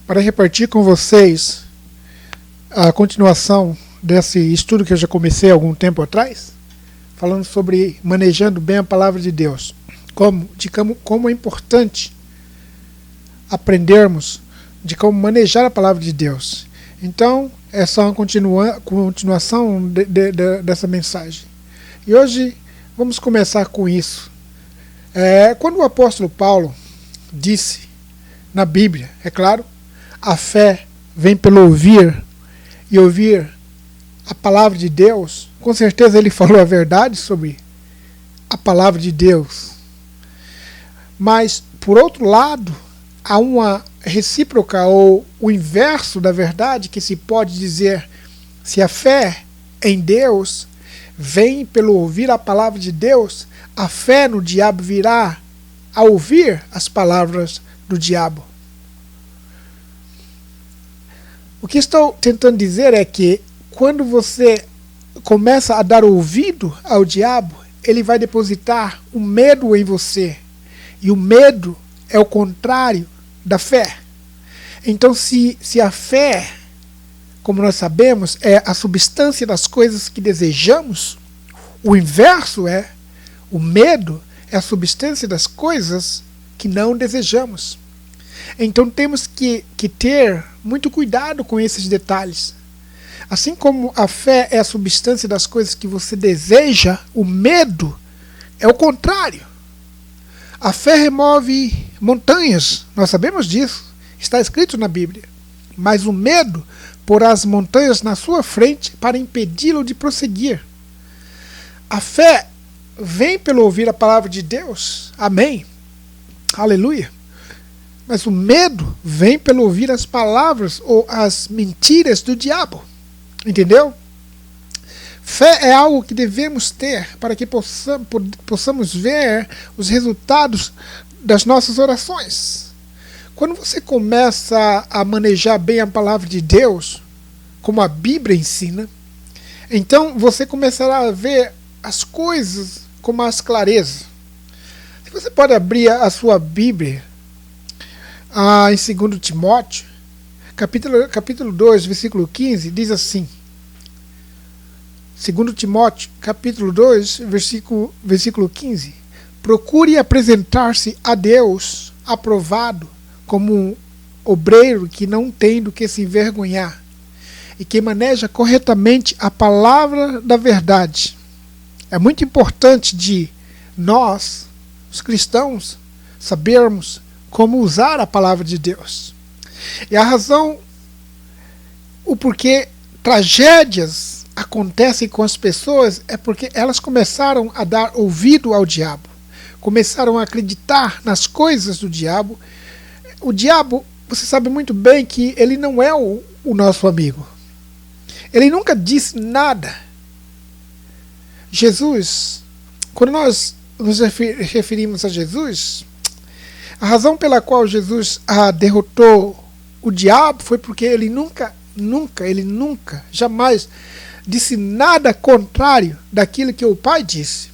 para repartir com vocês a continuação desse estudo que eu já comecei há algum tempo atrás, falando sobre manejando bem a palavra de Deus, como é importante aprendermos de como manejar a palavra de Deus. Então, é só uma continuação dessa mensagem. E hoje vamos começar com isso. Quando o apóstolo Paulo disse na Bíblia, é claro, a fé vem pelo ouvir, e ouvir a palavra de Deus, com certeza ele falou a verdade sobre a palavra de Deus. Mas, por outro lado, há uma recíproca, ou o inverso da verdade, que se pode dizer: se a fé em Deus vem pelo ouvir a palavra de Deus, a fé no diabo virá a ouvir as palavras do diabo. O que estou tentando dizer é que quando você começa a dar ouvido ao diabo, ele vai depositar o medo em você. E o medo é o contrário da fé. Então, se a fé, como nós sabemos, é a substância das coisas que desejamos, o inverso é o medo é a substância das coisas que não desejamos. Então temos que ter muito cuidado com esses detalhes. Assim como a fé é a substância das coisas que você deseja, o medo é o contrário. A fé remove montanhas, nós sabemos disso, está escrito na Bíblia. Mas o medo porá as montanhas na sua frente para impedi-lo de prosseguir. A fé vem pelo ouvir a palavra de Deus. Amém. Aleluia. Mas o medo vem pelo ouvir as palavras ou as mentiras do diabo. Entendeu? Fé é algo que devemos ter para que possamos ver os resultados das nossas orações. Quando você começa a manejar bem a palavra de Deus, como a Bíblia ensina, então você começará a ver as coisas com mais clareza. Você pode abrir a sua Bíblia em 2 Timóteo, capítulo 2, versículo 15, diz assim. 2 Timóteo, capítulo 2, versículo 15. Procure apresentar-se a Deus aprovado como um obreiro que não tem do que se envergonhar e que maneja corretamente a palavra da verdade. É muito importante de nós, os cristãos, sabermos como usar a palavra de Deus. E a razão, o porquê tragédias acontecem com as pessoas é porque elas começaram a dar ouvido ao diabo. Começaram a acreditar nas coisas do diabo. O diabo, você sabe muito bem que ele não é o nosso amigo. Ele nunca disse nada. Jesus, quando nós nos referimos a Jesus, a razão pela qual Jesus derrotou o diabo foi porque ele nunca, jamais disse nada contrário daquilo que o Pai disse.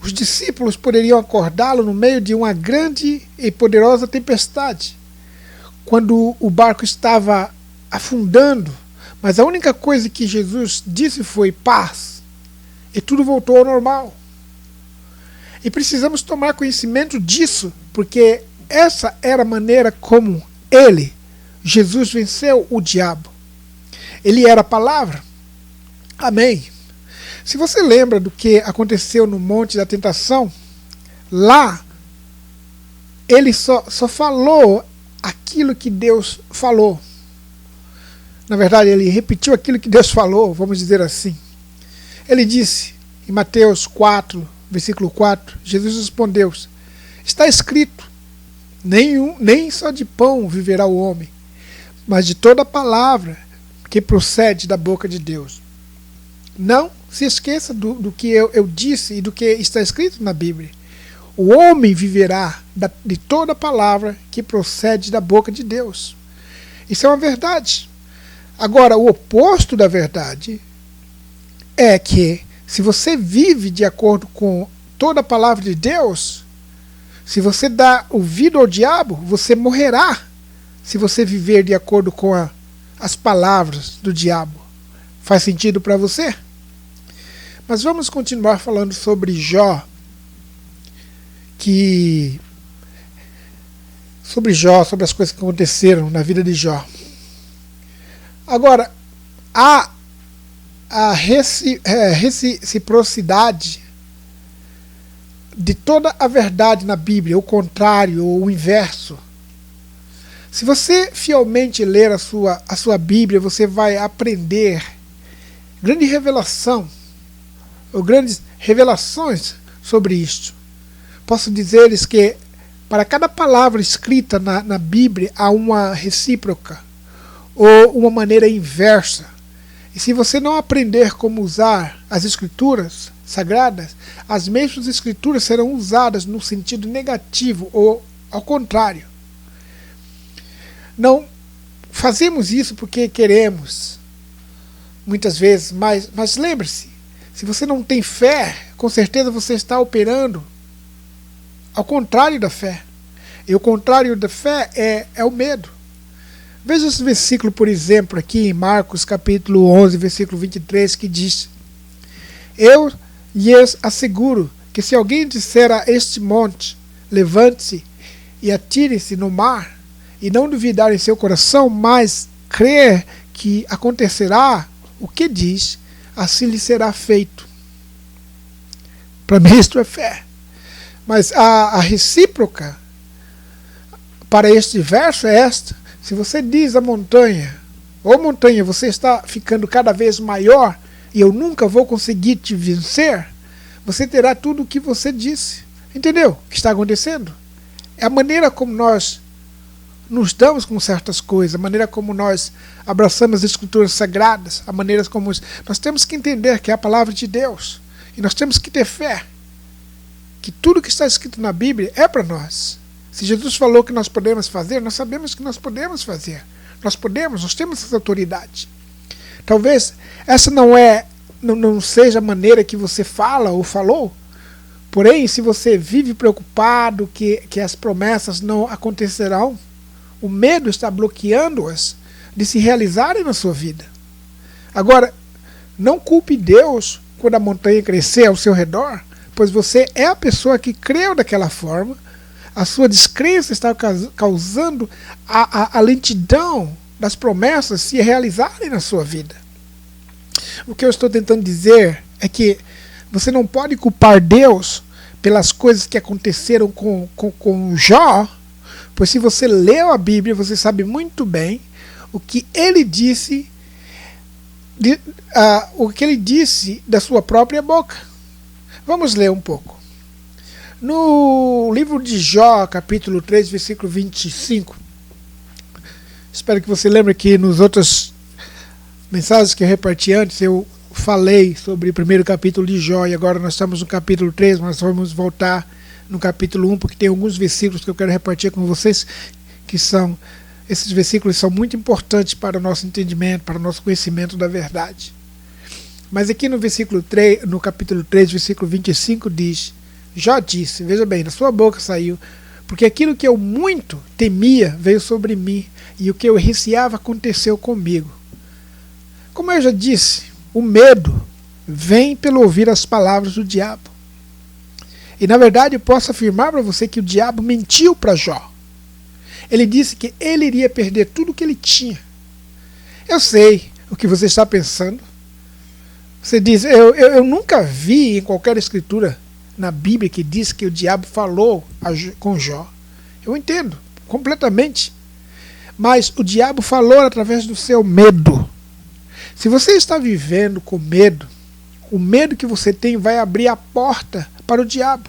Os discípulos poderiam acordá-lo no meio de uma grande e poderosa tempestade, quando o barco estava afundando, mas a única coisa que Jesus disse foi paz, e tudo voltou ao normal. E precisamos tomar conhecimento disso, porque essa era a maneira como Jesus venceu o diabo. Ele era a palavra. Amém. Se você lembra do que aconteceu no Monte da Tentação, lá ele só falou aquilo que Deus falou. Na verdade, ele repetiu aquilo que Deus falou, vamos dizer assim. Ele disse, em Mateus 4, versículo 4, Jesus respondeu: está escrito, nem só de pão viverá o homem, mas de toda palavra que procede da boca de Deus. Não se esqueça do que eu disse e do que está escrito na Bíblia. O homem viverá de toda palavra que procede da boca de Deus. Isso é uma verdade. Agora, o oposto da verdade é que, se você vive de acordo com toda a palavra de Deus, se você dá ouvido ao diabo, você morrerá se você viver de acordo com as palavras do diabo. Faz sentido para você? Mas vamos continuar falando sobre Jó, sobre as coisas que aconteceram na vida de Jó. Agora, a reciprocidade de toda a verdade na Bíblia, o contrário ou o inverso. Se você fielmente ler a sua Bíblia, você vai aprender grande revelação, ou grandes revelações sobre isto. Posso dizer-lhes que para cada palavra escrita na Bíblia há uma recíproca, ou uma maneira inversa. E se você não aprender como usar as Escrituras sagradas, as mesmas Escrituras serão usadas no sentido negativo, ou ao contrário. Não fazemos isso porque queremos, muitas vezes, mas lembre-se, se você não tem fé, com certeza você está operando ao contrário da fé. E o contrário da fé é o medo. Veja esse versículo, por exemplo, aqui em Marcos capítulo 11, versículo 23, que diz: Eu lhes asseguro que se alguém disser a este monte, levante-se e atire-se no mar, e não duvidar em seu coração, mas crer que acontecerá o que diz, assim lhe será feito. Para mim isto é fé. Mas a recíproca para este verso é esta: se você diz à montanha, ô montanha, você está ficando cada vez maior e eu nunca vou conseguir te vencer, você terá tudo o que você disse. Entendeu o que está acontecendo? É a maneira como nós nos damos com certas coisas, a maneira como nós abraçamos as Escrituras sagradas, a maneira como nós temos que entender que é a palavra de Deus, e nós temos que ter fé que tudo que está escrito na Bíblia é para nós. Se Jesus falou que nós podemos fazer, nós sabemos que nós podemos fazer. Nós temos essa autoridade. Talvez essa não seja a maneira que você fala ou falou, porém, se você vive preocupado que as promessas não acontecerão, o medo está bloqueando-as de se realizarem na sua vida. Agora, não culpe Deus quando a montanha crescer ao seu redor, pois você é a pessoa que creu daquela forma. A sua descrença está causando a lentidão das promessas se realizarem na sua vida. O que eu estou tentando dizer é que você não pode culpar Deus pelas coisas que aconteceram com Jó, pois se você leu a Bíblia, você sabe muito bem o que ele disse, da sua própria boca. Vamos ler um pouco. No livro de Jó, capítulo 3, versículo 25, espero que você lembre que nos outras mensagens que eu reparti antes, eu falei sobre o primeiro capítulo de Jó, e agora nós estamos no capítulo 3, mas vamos voltar no capítulo 1, porque tem alguns versículos que eu quero repartir com vocês, esses versículos são muito importantes para o nosso entendimento, para o nosso conhecimento da verdade. Mas aqui no no capítulo 3, versículo 25 diz: Jó disse, veja bem, da sua boca saiu, porque aquilo que eu muito temia veio sobre mim, e o que eu receava aconteceu comigo. Como eu já disse, o medo vem pelo ouvir as palavras do diabo. E na verdade eu posso afirmar para você que o diabo mentiu para Jó. Ele disse que ele iria perder tudo o que ele tinha. Eu sei o que você está pensando. Você diz, eu nunca vi em qualquer escritura na Bíblia que diz que o diabo falou com Jó. Eu entendo completamente. Mas o diabo falou através do seu medo. Se você está vivendo com medo, o medo que você tem vai abrir a porta para o diabo.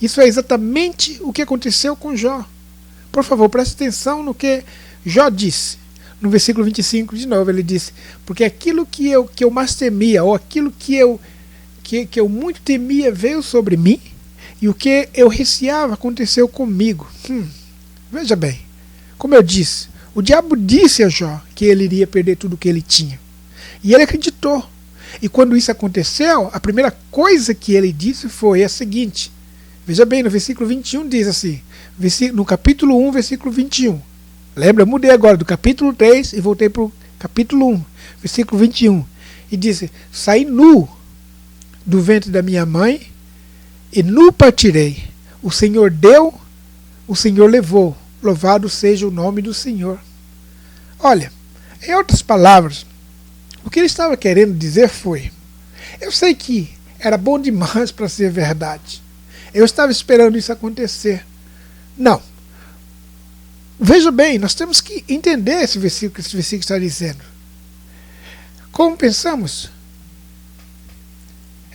Isso é exatamente o que aconteceu com Jó. Por favor, preste atenção no que Jó disse. No versículo 25, de novo, ele disse: porque aquilo que eu mais temia, ou aquilo que eu muito temia veio sobre mim, e o que eu receava aconteceu comigo. Veja bem, como eu disse, o diabo disse a Jó que ele iria perder tudo o que ele tinha. E ele acreditou. E quando isso aconteceu, a primeira coisa que ele disse foi a seguinte. Veja bem, no versículo 21 diz assim, no capítulo 1, versículo 21. Lembra? Eu mudei agora do capítulo 3 e voltei para o capítulo 1, versículo 21. E disse: saí nu do ventre da minha mãe e nu partirei. O Senhor deu, o Senhor levou. Louvado seja o nome do Senhor. Olha, em outras palavras, o que ele estava querendo dizer foi: eu sei que era bom demais para ser verdade. Eu estava esperando isso acontecer. Não. Veja bem, nós temos que entender esse versículo que esse versículo está dizendo. Como pensamos?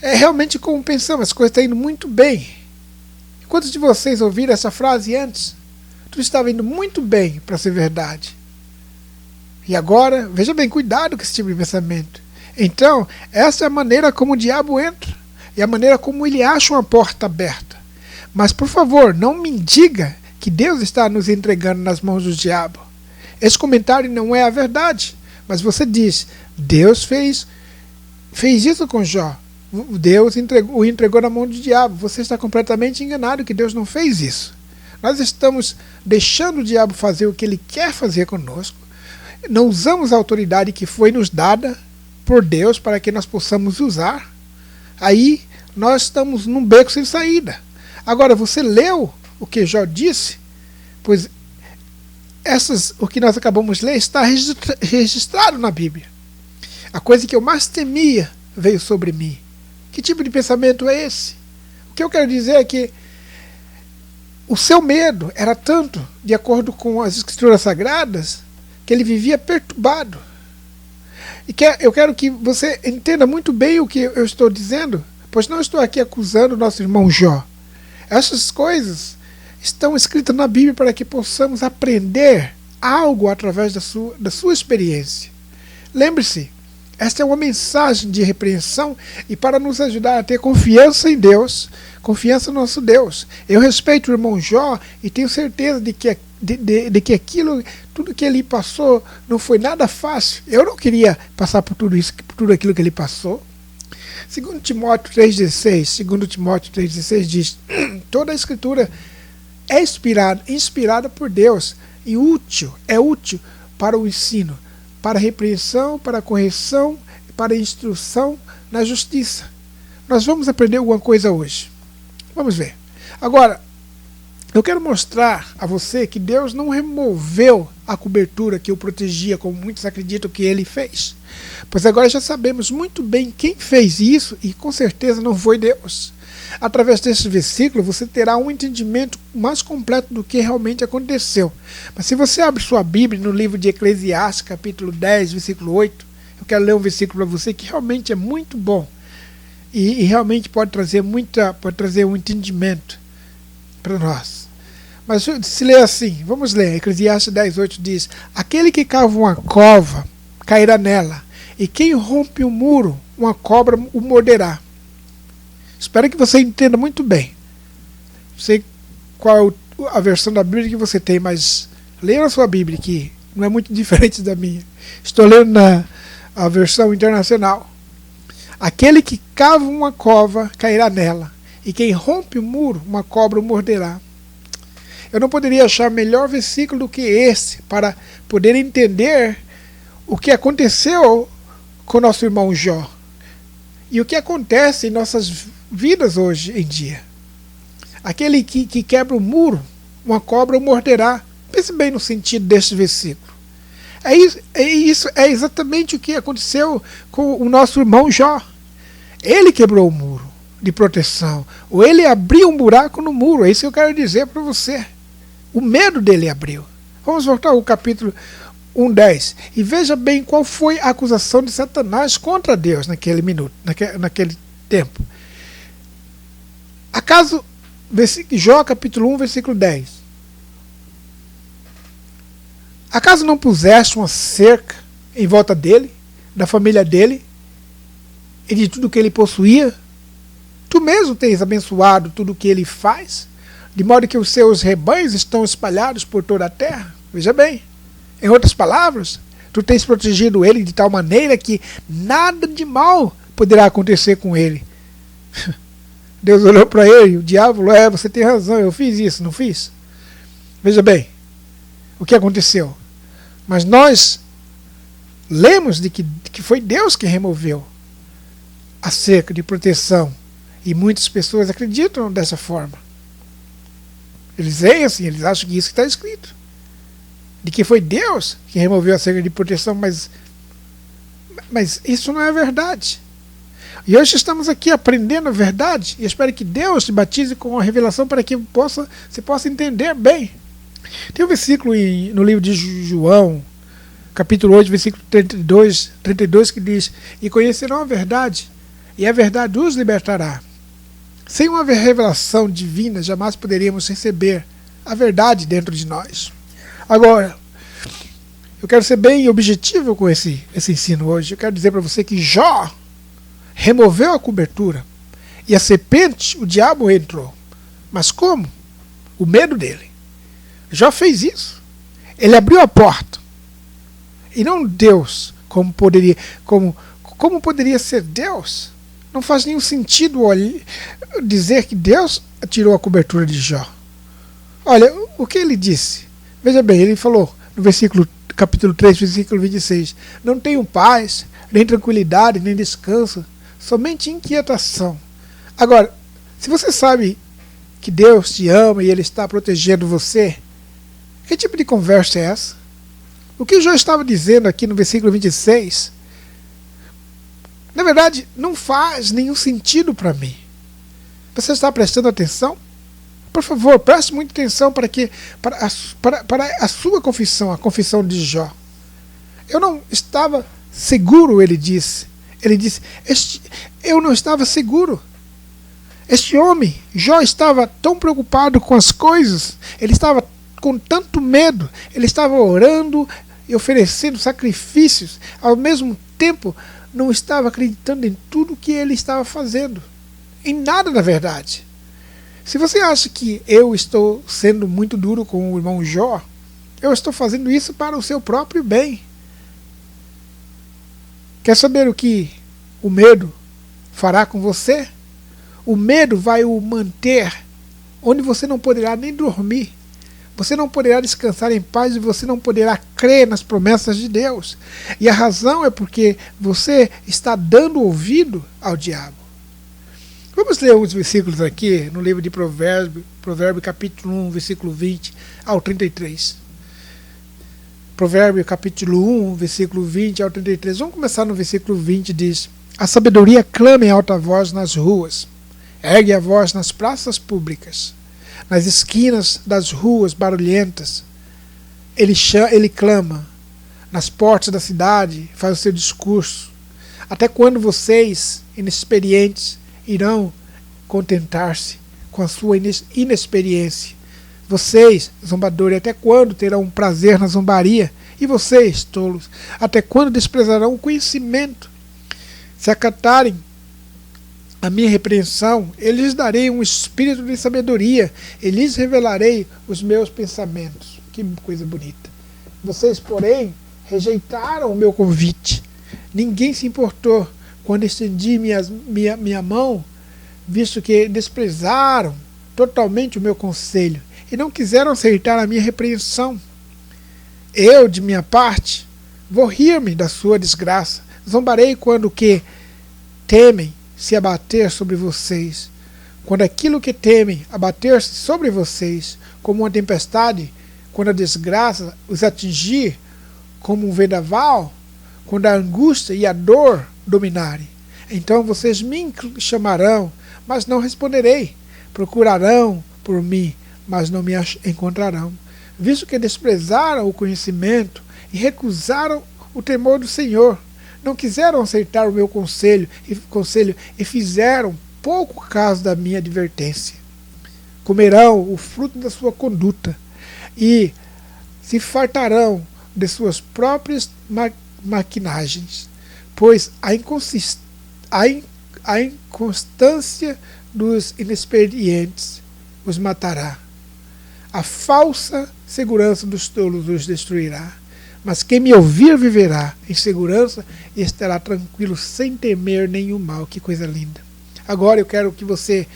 É realmente como pensamos, as coisas estão indo muito bem. Quantos de vocês ouviram essa frase antes? Tudo estava indo muito bem para ser verdade. E agora, veja bem, cuidado com esse tipo de pensamento. Então, essa é a maneira como o diabo entra. E a maneira como ele acha uma porta aberta. Mas, por favor, não me diga que Deus está nos entregando nas mãos do diabo. Esse comentário não é a verdade. Mas você diz: Deus fez isso com Jó. Deus o entregou na mão do diabo. Você está completamente enganado que Deus não fez isso. Nós estamos deixando o diabo fazer o que ele quer fazer conosco. Não usamos a autoridade que foi nos dada por Deus para que nós possamos usar. Aí nós estamos num beco sem saída. Agora, você leu o que Jó disse? Pois o que nós acabamos de ler está registrado na Bíblia. A coisa que eu mais temia veio sobre mim. Que tipo de pensamento é esse? O que eu quero dizer é que o seu medo era tanto, de acordo com as Escrituras Sagradas, que ele vivia perturbado. E eu quero que você entenda muito bem o que eu estou dizendo, pois não estou aqui acusando o nosso irmão Jó. Essas coisas estão escritas na Bíblia para que possamos aprender algo através da sua experiência. Lembre-se, esta é uma mensagem de repreensão e para nos ajudar a ter confiança em Deus, confiança no nosso Deus. Eu respeito o irmão Jó e tenho certeza de que tudo que ele passou não foi nada fácil. Eu não queria passar por tudo aquilo que ele passou. 2 Timóteo 3,16 diz: toda a Escritura é inspirada por Deus e é útil para o ensino, para a repreensão, para a correção, para a instrução na justiça. Nós vamos aprender alguma coisa hoje. Vamos ver. Agora, eu quero mostrar a você que Deus não removeu a cobertura que o protegia, como muitos acreditam que ele fez. Pois agora já sabemos muito bem quem fez isso e com certeza não foi Deus. Através desse versículo você terá um entendimento mais completo do que realmente aconteceu. Mas se você abre sua Bíblia no livro de Eclesiastes, capítulo 10, versículo 8, eu quero ler um versículo para você que realmente é muito bom e realmente pode trazer um entendimento para nós. Mas se lê assim, vamos ler, Eclesiastes 10, 8 diz: aquele que cava uma cova cairá nela, e quem rompe um muro, uma cobra o morderá. Espero que você entenda muito bem. Não sei qual é a versão da Bíblia que você tem, mas leia na sua Bíblia, que não é muito diferente da minha. Estou lendo a versão internacional. Aquele que cava uma cova cairá nela, e quem rompe o muro, uma cobra o morderá. Eu não poderia achar melhor versículo do que esse para poder entender o que aconteceu com nosso irmão Jó e o que acontece em nossas vidas hoje em dia. Aquele que quebra o muro, uma cobra o morderá. Pense bem no sentido deste versículo. Isso é exatamente o que aconteceu com o nosso irmão Jó. Ele quebrou o muro de proteção, ou ele abriu um buraco no muro. É isso que eu quero dizer para você. O medo dele abriu. Vamos voltar ao capítulo 1:10 e veja bem qual foi a acusação de Satanás contra Deus naquele tempo. Acaso, Jó capítulo 1, versículo 10. Acaso não puseste uma cerca em volta dele, da família dele e de tudo que ele possuía? Tu mesmo tens abençoado tudo o que ele faz, de modo que os seus rebanhos estão espalhados por toda a terra. Veja bem, em outras palavras, tu tens protegido ele de tal maneira que nada de mal poderá acontecer com ele. Deus olhou para ele, o diabo falou: você tem razão, eu fiz isso, não fiz? Veja bem, o que aconteceu. Mas nós lemos de que foi Deus que removeu a cerca de proteção. E muitas pessoas acreditam dessa forma. Eles veem assim, eles acham que isso está escrito. De que foi Deus que removeu a cerca de proteção, mas isso não é verdade. E hoje estamos aqui aprendendo a verdade, e eu espero que Deus te batize com a revelação para que você possa entender bem. Tem um versículo no livro de João, capítulo 8, versículo 32, que diz: e conhecerão a verdade, e a verdade os libertará. Sem uma revelação divina, jamais poderíamos receber a verdade dentro de nós. Agora, eu quero ser bem objetivo com esse ensino hoje. Eu quero dizer para você que Jó removeu a cobertura e a serpente, o diabo entrou. Mas como? O medo dele. Jó fez isso. Ele abriu a porta. E não Deus, como poderia ser Deus? Não faz nenhum sentido dizer que Deus tirou a cobertura de Jó. Olha, o que ele disse? Veja bem, ele falou no capítulo 3, versículo 26, não tenho paz, nem tranquilidade, nem descanso, somente inquietação. Agora, se você sabe que Deus te ama e Ele está protegendo você, que tipo de conversa é essa? O que Jó estava dizendo aqui no versículo 26, na verdade, não faz nenhum sentido para mim. Você está prestando atenção? Por favor, preste muita atenção para a sua confissão, a confissão de Jó. Eu não estava seguro, ele disse. Ele disse, eu não estava seguro. Este homem, Jó, estava tão preocupado com as coisas, ele estava com tanto medo, ele estava orando e oferecendo sacrifícios, ao mesmo tempo não estava acreditando em tudo que ele estava fazendo. Em nada, na verdade. Se você acha que eu estou sendo muito duro com o irmão Jó, eu estou fazendo isso para o seu próprio bem. Quer saber o que o medo fará com você? O medo vai o manter onde você não poderá nem dormir. Você não poderá descansar em paz e você não poderá crer nas promessas de Deus. E a razão é porque você está dando ouvido ao diabo. Vamos ler uns versículos aqui no livro de Provérbios, capítulo 1, versículo 20 ao 33. Provérbios, capítulo 1, versículo 20 ao 33. Vamos começar no versículo 20, diz: a sabedoria clama em alta voz nas ruas, ergue a voz nas praças públicas, nas esquinas das ruas barulhentas. Ele clama nas portas da cidade, faz o seu discurso. Até quando vocês, inexperientes, irão contentar-se com a sua inexperiência? Vocês, zombadores, até quando terão um prazer na zombaria? E vocês, tolos, até quando desprezarão o conhecimento? Se acatarem a minha repreensão, eu lhes darei um espírito de sabedoria, e lhes revelarei os meus pensamentos. Que coisa bonita. Vocês, porém, rejeitaram o meu convite. Ninguém se importou quando estendi minha mão, visto que desprezaram totalmente o meu conselho e não quiseram aceitar a minha repreensão. Eu, de minha parte, vou rir-me da sua desgraça. Zombarei quando o que temem se abater sobre vocês. Quando aquilo que temem abater-se sobre vocês, como uma tempestade, quando a desgraça os atingir como um vendaval, quando a angústia e a dor dominarem, então vocês me chamarão, mas não responderei. Procurarão por mim, mas não me encontrarão. Visto que desprezaram o conhecimento e recusaram o temor do Senhor, não quiseram aceitar o meu conselho e fizeram pouco caso da minha advertência. Comerão o fruto da sua conduta e se fartarão de suas próprias maquinagens, pois a inconstância dos inexperientes os matará. A falsa segurança dos tolos os destruirá. Mas quem me ouvir viverá em segurança e estará tranquilo sem temer nenhum mal. Que coisa linda. Agora eu quero que você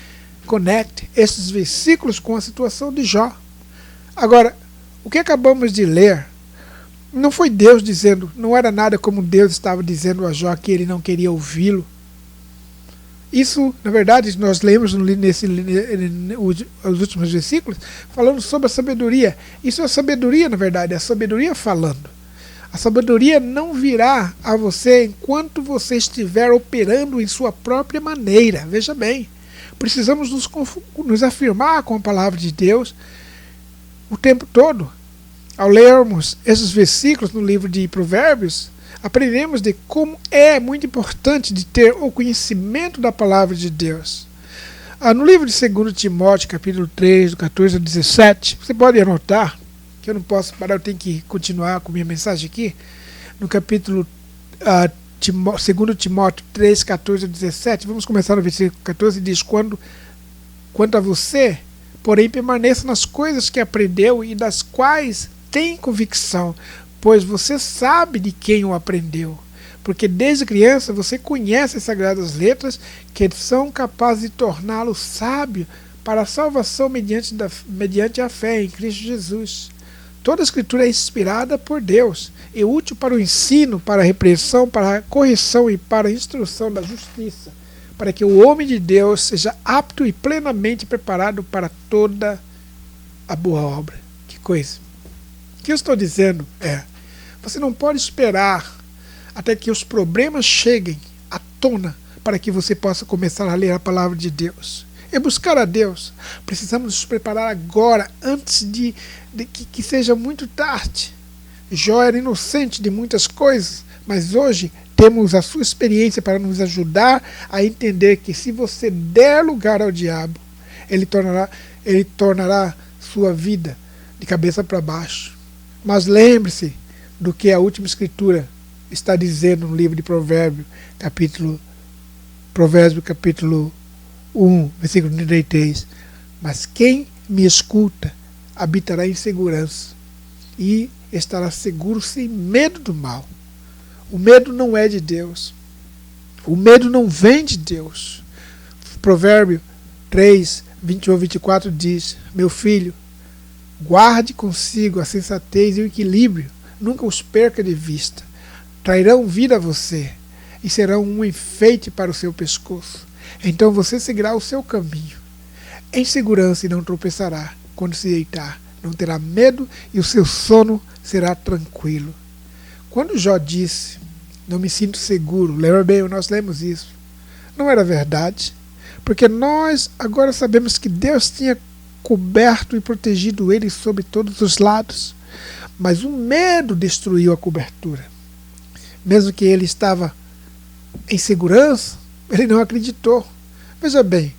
conecte esses versículos com a situação de Jó. Agora, O que acabamos de ler não foi Deus dizendo, não era nada como Deus estava dizendo a Jó que ele não queria ouvi-lo. Isso, na verdade, nós lemos os últimos versículos falando sobre a sabedoria. Isso é a sabedoria, na verdade, é a sabedoria falando. A sabedoria não virá a você enquanto você estiver operando em sua própria maneira. Veja bem, precisamos nos afirmar com a palavra de Deus o tempo todo. Ao lermos esses versículos no livro de Provérbios, aprendemos de como é muito importante de ter o conhecimento da palavra de Deus. No livro de 2 Timóteo, capítulo 3, do 14 ao 17, você pode anotar, que eu não posso parar, eu tenho que continuar com minha mensagem aqui. No capítulo 2 Timóteo 3, 14 ao 17, vamos começar no versículo 14, diz: Quanto a você, porém, permaneça nas coisas que aprendeu e das quais tem convicção, pois você sabe de quem o aprendeu. Porque desde criança você conhece as sagradas letras que são capazes de torná-lo sábio para a salvação mediante a fé em Cristo Jesus. Toda a Escritura é inspirada por Deus e útil para o ensino, para a repreensão, para a correção e para a instrução da justiça, para que o homem de Deus seja apto e plenamente preparado para toda a boa obra. Que coisa! O que eu estou dizendo é, você não pode esperar até que os problemas cheguem à tona para que você possa começar a ler a palavra de Deus. É buscar a Deus. Precisamos nos preparar agora, antes de que seja muito tarde. Jó era inocente de muitas coisas, mas hoje temos a sua experiência para nos ajudar a entender que se você der lugar ao diabo, ele tornará sua vida de cabeça para baixo. Mas lembre-se do que a última escritura está dizendo no livro de Provérbios, capítulo 1, versículo 33. Mas quem me escuta habitará em segurança e estará seguro sem medo do mal. O medo não é de Deus. O medo não vem de Deus. Provérbio 3, 21 a 24 diz: Meu filho, guarde consigo a sensatez e o equilíbrio, nunca os perca de vista. Trairão vida a você e serão um enfeite para o seu pescoço. Então você seguirá o seu caminho em segurança e não tropeçará. Quando se deitar, não terá medo e o seu sono será tranquilo. Quando Jó disse, não me sinto seguro, lembra bem, nós lemos isso, não era verdade, porque nós agora sabemos que Deus tinha coberto e protegido ele sobre todos os lados, mas o medo destruiu a cobertura. Mesmo que ele estava em segurança, ele não acreditou. Veja bem,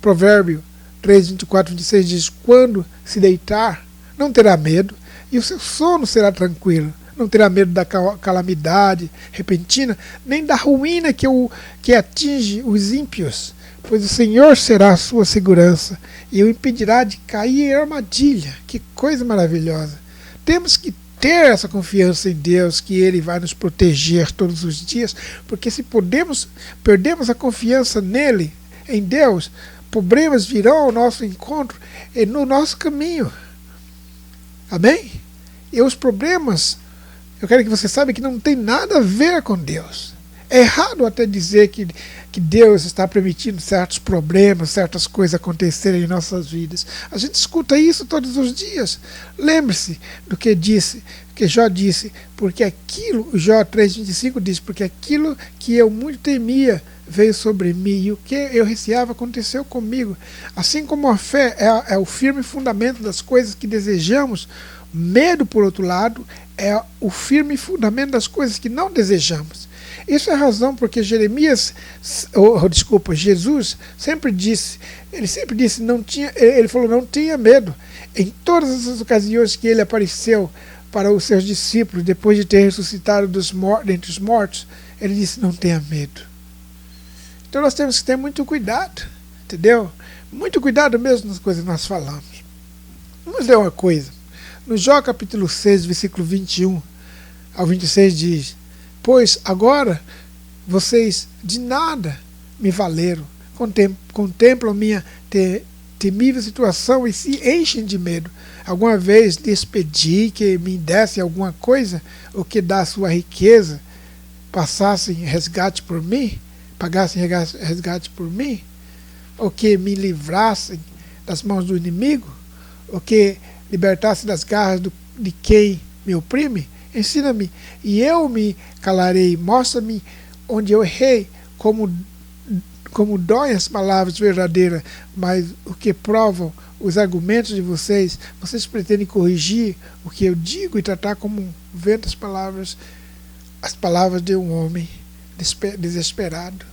Provérbio 3, 24, 26 diz: Quando se deitar, não terá medo, e o seu sono será tranquilo. Não terá medo da calamidade repentina, nem da ruína que atinge os ímpios, pois o Senhor será a sua segurança, e o impedirá de cair em armadilha. Que coisa maravilhosa! Temos que ter essa confiança em Deus, que Ele vai nos proteger todos os dias, porque se perdemos a confiança nele, em Deus, problemas virão ao nosso encontro e no nosso caminho. Amém? E os problemas, eu quero que você saiba que não tem nada a ver com Deus. É errado até dizer que Deus está permitindo certos problemas, certas coisas acontecerem em nossas vidas. A gente escuta isso todos os dias. Lembre-se do que Jó disse, porque aquilo, Jó 3,25 diz, porque aquilo que eu muito temia veio sobre mim, e o que eu receava aconteceu comigo. Assim como a fé é o firme fundamento das coisas que desejamos, medo, por outro lado, é o firme fundamento das coisas que não desejamos. Isso é a razão porque Jesus sempre disse, ele falou, não tinha medo. Em todas as ocasiões que ele apareceu para os seus discípulos, depois de ter ressuscitado dentre os mortos, ele disse, não tenha medo. Então nós temos que ter muito cuidado, entendeu? Muito cuidado mesmo nas coisas que nós falamos. Vamos ler uma coisa. No Jó capítulo 6, versículo 21 ao 26 diz: Pois agora vocês de nada me valeram, contemplam minha temível situação e se enchem de medo. alguma vez lhes pedi que me dessem alguma coisa, ou que da sua riqueza passassem resgate por mim, pagassem resgate por mim, ou que me livrassem das mãos do inimigo, ou que libertassem das garras de quem me oprime? Ensina-me, e eu me calarei. Mostra-me onde eu errei, como doem as palavras verdadeiras, mas o que provam os argumentos de vocês. Vocês pretendem corrigir o que eu digo e tratar como um vento as palavras de um homem desesperado.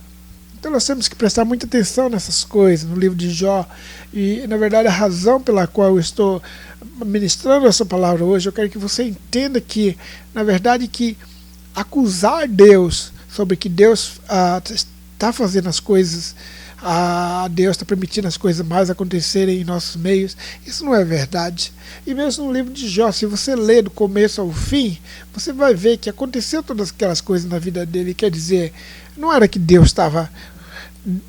Então nós temos que prestar muita atenção nessas coisas no livro de Jó. E na verdade a razão pela qual eu estou ministrando essa palavra hoje, eu quero que você entenda que, na verdade, que acusar Deus sobre que Deus está fazendo as coisas, Deus está permitindo as coisas mais acontecerem em nossos meios, isso não é verdade. E mesmo no livro de Jó, se você ler do começo ao fim, você vai ver que aconteceu todas aquelas coisas na vida dele. Quer dizer, não era que Deus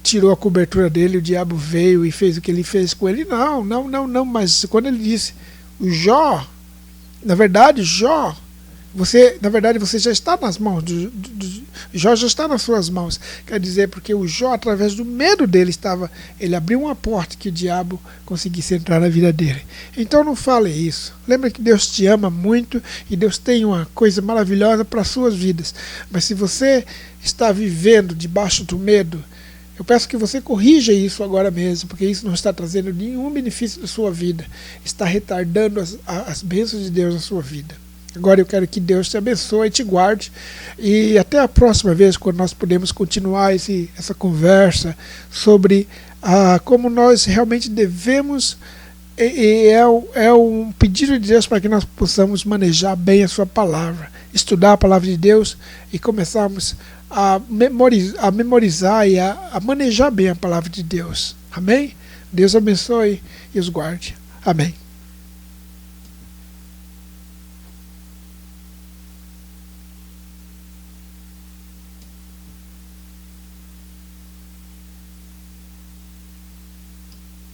tirou a cobertura dele, o diabo veio e fez o que ele fez com ele. Não, mas quando ele disse, o Jó, na verdade, você já está nas mãos, Jó já está nas suas mãos. Quer dizer, porque o Jó, através do medo dele, ele abriu uma porta que o diabo conseguisse entrar na vida dele. Então não fale isso. Lembra que Deus te ama muito e Deus tem uma coisa maravilhosa para as suas vidas. Mas se você está vivendo debaixo do medo, eu peço que você corrija isso agora mesmo, porque isso não está trazendo nenhum benefício da sua vida. Está retardando as bênçãos de Deus na sua vida. Agora eu quero que Deus te abençoe e te guarde. E até a próxima vez, quando nós podemos continuar essa conversa sobre como nós realmente devemos. É um pedido de Deus para que nós possamos manejar bem a sua palavra, estudar a palavra de Deus e começarmos a memorizar e a manejar bem a palavra de Deus. Amém? Deus abençoe e os guarde. Amém.